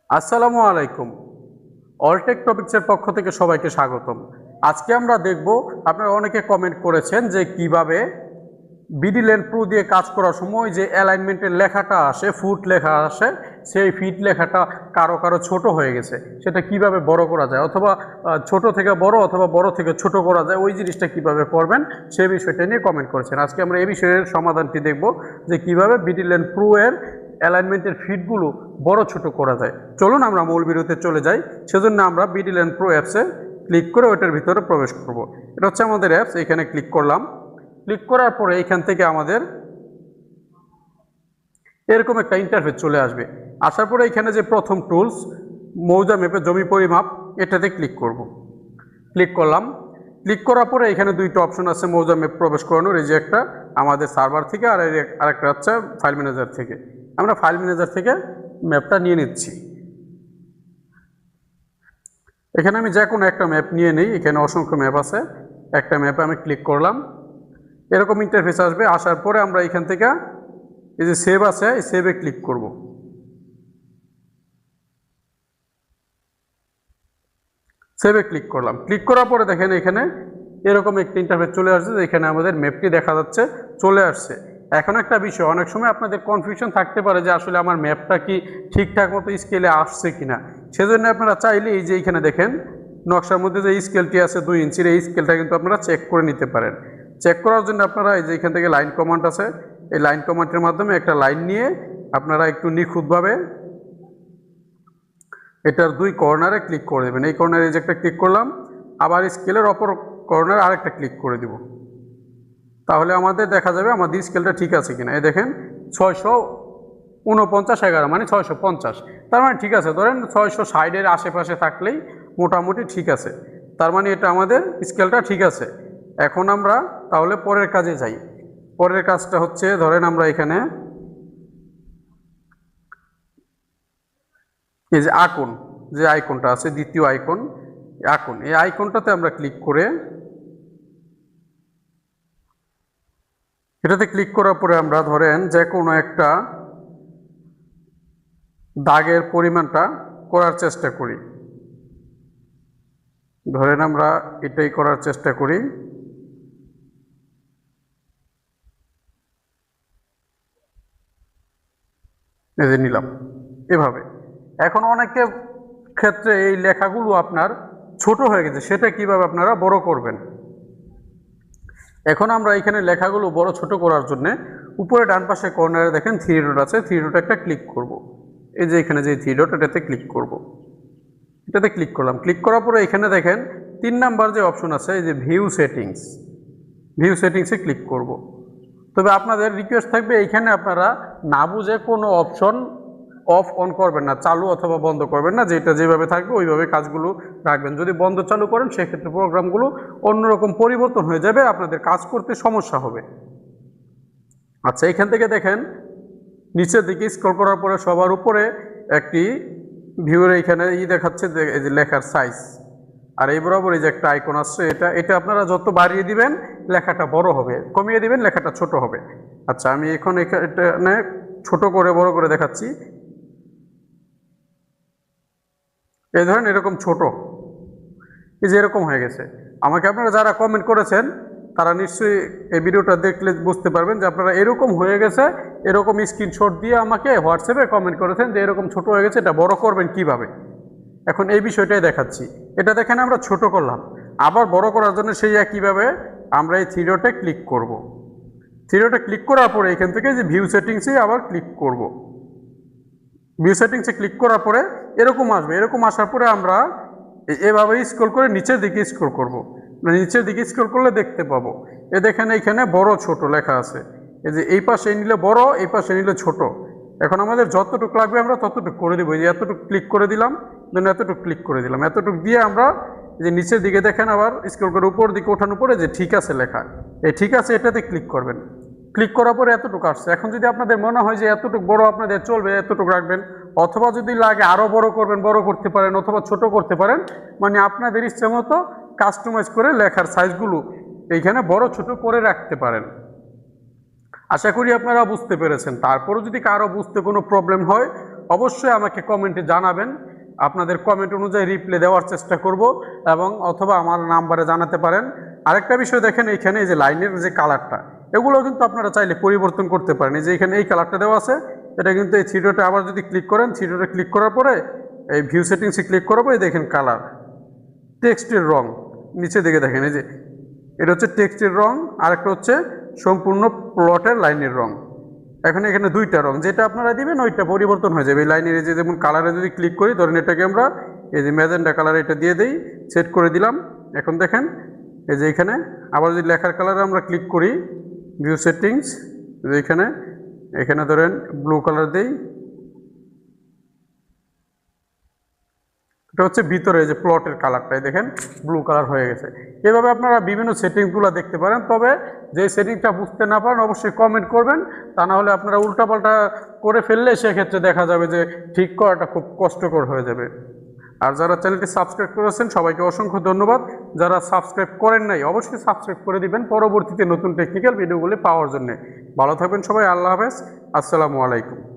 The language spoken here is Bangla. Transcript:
আসসালামু আলাইকুম। অলটেক টপিকসের পক্ষ থেকে সবাইকে স্বাগতম। আজকে আমরা দেখব, আপনারা অনেকে কমেন্ট করেছেন যে কিভাবে বিডি লেন প্রো দিয়ে কাজ করার সময় যে অ্যালাইনমেন্টের লেখাটা আসে, ফুট লেখা আসে, সেই ফিট লেখাটা কারো কারো ছোট হয়ে গেছে, সেটা কিভাবে বড় করা যায়, অথবা ছোট থেকে বড় অথবা বড় থেকে ছোট করা যায়, ওই জিনিসটা কিভাবে করবেন সেই বিষয়টা নিয়ে কমেন্ট করেছেন। আজকে আমরা এই বিষয়ের সমাধানটি দেখব যে কিভাবে বিডি লেন প্রো এর অ্যালাইনমেন্টের ফিটগুলো বড় ছোট করা যায়। চলুন আমরা মূল ভিডিওতে চলে যাই। সেজন্য আমরা বিডি লেন প্রো অ্যাপসে ক্লিক করে ওইটার ভিতরে প্রবেশ করব। এটা হচ্ছে আমাদের অ্যাপস। এখানে ক্লিক করলাম। ক্লিক করার পরে এখান থেকে আমাদের এরকম একটা ইন্টারফেস চলে আসবে। আসার পরে এখানে যে প্রথম টুলস মৌজা ম্যাপে জমি পরিমাপ, এটাতে ক্লিক করব। ক্লিক করলাম। ক্লিক করার পরে এখানে দুইটা অপশন আছে মৌজা ম্যাপ প্রবেশ করানোর, এই যে একটা আমাদের সার্ভার থেকে আর আরেকটা হচ্ছে ফাইল ম্যানেজার থেকে। আমরা ফাইল ম্যানেজার থেকে ম্যাপটা নিয়ে নিচ্ছি। এখানে আমি যে কোনো একটা ম্যাপ নিয়ে নিই। এখানে অসংখ্য ম্যাপ আছে। একটা ম্যাপে আমি ক্লিক করলাম। এরকম ইন্টারফেস আসবে। আসার পরে আমরা এখান থেকে এই যে সেভ আছে, এই সেভে ক্লিক করব। সেভে ক্লিক করলাম। ক্লিক করার পরে দেখেন এখানে এরকম একটা ইন্টারফেস চলে আসছে। এখানে আমাদের ম্যাপটি দেখা যাচ্ছে, চলে আসছে। এখন একটা বিষয়, অনেক সময় আপনাদের কনফিউশন থাকতে পারে যে আসলে আমার ম্যাপটা কি ঠিকঠাক মতো স্কেলে আসছে কিনা। সেজন্য আপনারা চাইলে এই যে এখানে দেখেন নকশার মধ্যে যে স্কেলটি আছে 2 ইঞ্চির, এই স্কেলটা কিন্তু আপনারা চেক করে নিতে পারেন। চেক করার জন্য আপনারা এই যে এখান থেকে লাইন কমান্ড আছে, এই লাইন কমান্ডের মাধ্যমে একটা লাইন নিয়ে আপনারা একটু নিখুঁতভাবে এটার 2 কর্নারে ক্লিক করে দেবেন। এই কর্নারে যে একটা ক্লিক করলাম, আবার স্কেলের অপর কর্নারে আরেকটা ক্লিক করে দিব। তাহলে আমাদের দেখা যাবে আমাদের স্কেলটা ঠিক আছে কিনা। এই দেখেন 649/11 মানে 650, তার মানে ঠিক আছে। ধরেন 660-এর আশেপাশে থাকলেই মোটামুটি ঠিক আছে, তার মানে এটা আমাদের স্কেলটা ঠিক আছে। এখন আমরা তাহলে পরের কাজে যাই। পরের কাজটা হচ্ছে, ধরেন আমরা এখানে এই যে আইকন, যে আইকনটা আছে দ্বিতীয় আইকন, এই আইকনটাতে আমরা ক্লিক করে এটাতে ক্লিক করার পরে আমরা ধরেন যে কোনো একটা দাগের পরিমাণটা করার চেষ্টা করি। ধরেন আমরা এটাই করার চেষ্টা করি। এই যে নিলাম এভাবে। এখন অনেকের ক্ষেত্রে এই লেখাগুলো আপনার ছোট হয়ে গেছে, সেটা কিভাবে আপনারা বড় করবেন। এখন আমরা এখানে লেখাগুলো বড় ছোট করার জন্য উপরে ডান পাশে কর্নারে দেখেন 3 ডট আছে, 3 ডট একটা ক্লিক করব। এই যে এখানে যে 3 ডট, এটাতে ক্লিক করব। এটাতে ক্লিক করলাম। ক্লিক করার পরে এখানে দেখেন 3 নাম্বার যে অপশন আছে, এই যে ভিউ সেটিংসে ক্লিক করব। তবে আপনাদের রিকোয়েস্ট থাকবে এইখানে আপনারা না বুঝে কোনো অপশন অফ অন করবেন না, চালু অথবা বন্ধ করবেন না, যেটা যেভাবে থাকবে ওইভাবে কাজগুলো রাখবেন। যদি বন্ধ চালু করেন সেক্ষেত্রে প্রোগ্রামগুলো অন্যরকম পরিবর্তন হয়ে যাবে, আপনাদের কাজ করতে সমস্যা হবে। আচ্ছা, এখান থেকে দেখেন নিচের দিকে স্ক্রল করার পরে সবার উপরে একটি ভিউর এইখানে দেখাচ্ছে এই যে লেখার সাইজ, আর এই বরাবর এই যে একটা আইকন আসছে, এটা আপনারা যত বাড়িয়ে দিবেন লেখাটা বড় হবে, কমিয়ে দিবেন লেখাটা ছোট হবে। আচ্ছা, আমি এখন এখানে ছোট করে বড় করে দেখাচ্ছি। এই ধরেন এরকম ছোট, এই যে এরকম হয়ে গেছে। আমাকে আপনারা যারা কমেন্ট করেছেন তারা নিশ্চয়ই এই ভিডিওটা দেখলে বুঝতে পারবেন যে আপনারা এরকম হয়ে গেছে, এরকম স্ক্রিনশট দিয়ে আমাকে হোয়াটসঅ্যাপে কমেন্ট করেছেন যে এরকম ছোট হয়ে গেছে, এটা বড় করবেন কিভাবে। এখন এই বিষয়টাই দেখাচ্ছি। এটা দেখেন আমরা ছোট করলাম, আবার বড় করার জন্য সেই একইভাবে আমরা এই 3 ডটে ক্লিক করব। 3 ডটে ক্লিক করার পরে এখান থেকে যে ভিউ সেটিংসে আবার ক্লিক করব। ভিউ সেটিংসে ক্লিক করার পরে এরকম আসবে। এরকম আসার পরে আমরা এভাবে স্ক্রল করে নিচের দিকে স্ক্রল করব। মানে নিচের দিকে স্ক্রল করলে দেখতে পাবো এ দেখেন এইখানে বড় ছোট লেখা আছে। এই যে এই পাশে নিলে বড়, এই পাশে নিলে ছোট। এখন আমাদের যতটুকু লাগবে আমরা ততটুকু করে দেবো। এই যে এতটুকু ক্লিক করে দিলাম, দেন এতটুকু ক্লিক করে দিলাম। এতটুকু দিয়ে আমরা যে নিচের দিকে দেখেন আবার স্ক্রল করে উপর দিকে ওঠানোর পরে যে ঠিক আছে লেখা, এই ঠিক আছে এটাতে ক্লিক করবেন। ক্লিক করার পরে এতটুকু আসছে। এখন যদি আপনাদের মনে হয় যে এতটুকু বড় আপনাদের চলবে, এতটুকু রাখবেন, অথবা যদি লাগে আরও বড় করবেন, বড় করতে পারেন, অথবা ছোট করতে পারেন। মানে আপনাদের ইচ্ছে মতো কাস্টমাইজ করে লেখার সাইজগুলো এইখানে বড় ছোট করে রাখতে পারেন। আশা করি আপনারা বুঝতে পেরেছেন। তারপরও যদি কারো বুঝতে কোনো প্রবলেম হয় অবশ্যই আমাকে কমেন্টে জানাবেন। আপনাদের কমেন্ট অনুযায়ী রিপ্লাই দেওয়ার চেষ্টা করব, এবং অথবা আমার নাম্বারে জানাতে পারেন। আরেকটা বিষয় দেখেন, এইখানে এই যে লাইনের যে কালারটা, এগুলো কিন্তু আপনারা চাইলে পরিবর্তন করতে পারেন। এই যে এখানে এই কালারটা দেওয়া আছে, এটা কিন্তু এই থ্রি ডটে আবার যদি ক্লিক করেন, থ্রি ডটে ক্লিক করার পরে এই ভিউ সেটিংসে ক্লিক করার পরে দেখেন কালার, টেক্সটের রং নিচে দিকে দেখেন, এই যে এটা হচ্ছে টেক্সটের রং, আর একটা হচ্ছে সম্পূর্ণ প্লটের লাইনের রং। এখন এখানে দুইটা রং, যেটা আপনারা দিবেন ওইটা পরিবর্তন হয়ে যাবে। এই লাইনের এই যে যেমন কালারে যদি ক্লিক করি, ধরেন এটাকে আমরা এই যে ম্যাজেন্টা কালার এটা দিয়ে দিই, সেট করে দিলাম। এখন দেখেন এই যে এখানে আবার যদি লেখার কালারে আমরা ক্লিক করি, ভিউ সেটিংস, এখানে এখানে ধরেন ব্লু কালার দিই, এটা হচ্ছে ভিতরে যে প্লটের কালারটাই দেখেন ব্লু কালার হয়ে গেছে। এভাবে আপনারা বিভিন্ন সেটিংসগুলো দেখতে পারেন। তবে যে সেটিংসটা বুঝতে না পারেন অবশ্যই কমেন্ট করবেন, তা না হলে আপনারা উল্টাপাল্টা করে ফেললে সেক্ষেত্রে দেখা যাবে যে ঠিক করাটা খুব কষ্টকর হয়ে যাবে। আর যারা চ্যানেলটি সাবস্ক্রাইব করেছেন সবাইকে অসংখ্য ধন্যবাদ। যারা সাবস্ক্রাইব করেন নাই অবশ্যই সাবস্ক্রাইব করে দিবেন পরবর্তীতে নতুন টেকনিক্যাল ভিডিওগুলি পাওয়ার জন্য। ভালো থাকবেন সবাই, আল্লাহ হাফেজ, আসসালামু আলাইকুম।